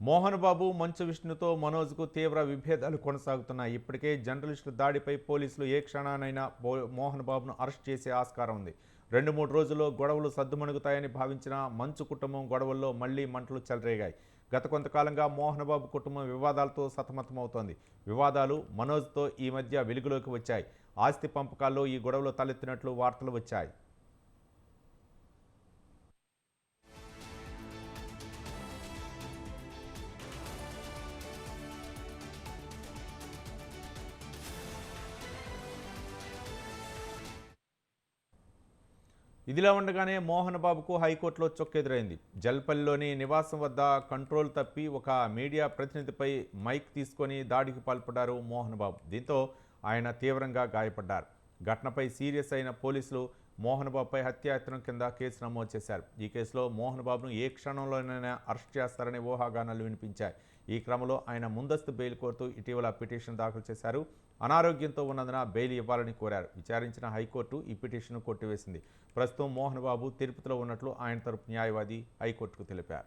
మోహన్ బాబు మంచు విష్ణుతో మనోజ్కు తీవ్ర విభేదాలు కొనసాగుతున్నాయి. ఇప్పటికే జర్నలిస్టు దాడిపై పోలీసులు ఏ క్షణానైనా మోహన్ బాబును అరెస్ట్ చేసే ఆస్కారం ఉంది. 2-3 రోజుల్లో గొడవలు సద్దుమణుగుతాయని భావించిన మంచు కుటుంబం గొడవల్లో మళ్లీ మంటలు చెలరేగాయి. గత కొంతకాలంగా మోహన్ బాబు కుటుంబం వివాదాలతో సతమతమవుతోంది. వివాదాలు మనోజ్తో ఈ మధ్య వెలుగులోకి వచ్చాయి. ఆస్తి పంపకాల్లో ఈ గొడవలు తలెత్తినట్లు వార్తలు వచ్చాయి. ఇదిలా ఉండగానే మోహన్ బాబుకు హైకోర్టులో చొక్కెదురైంది. జల్పల్లిలోని నివాసం వద్ద కంట్రోల్ తప్పి ఒక మీడియా ప్రతినిధిపై మైక్ తీసుకొని దాడికి పాల్పడ్డారు మోహన్ బాబు. దీంతో ఆయన తీవ్రంగా గాయపడ్డారు. ఘటనపై సీరియస్ అయిన పోలీసులు మోహన్ బాబుపై హత్యాయత్నం కింద కేసు నమోదు చేశారు. ఈ కేసులో మోహన్ బాబును ఏ క్షణంలోనైనా అరెస్ట్ చేస్తారనే ఊహాగానాలు వినిపించాయి. ఈ క్రమంలో ఆయన ముందస్తు బెయిల్ కోరుతూ ఇటీవల పిటిషన్ దాఖలు చేశారు. అనారోగ్యంతో ఉన్నందున బెయిల్ ఇవ్వాలని కోరారు. విచారించిన హైకోర్టు ఈ పిటిషన్ను కొట్టివేసింది. ప్రస్తుతం మోహన్ బాబు తిరుపతిలో ఉన్నట్లు ఆయన తరపు న్యాయవాది హైకోర్టుకు తెలిపారు.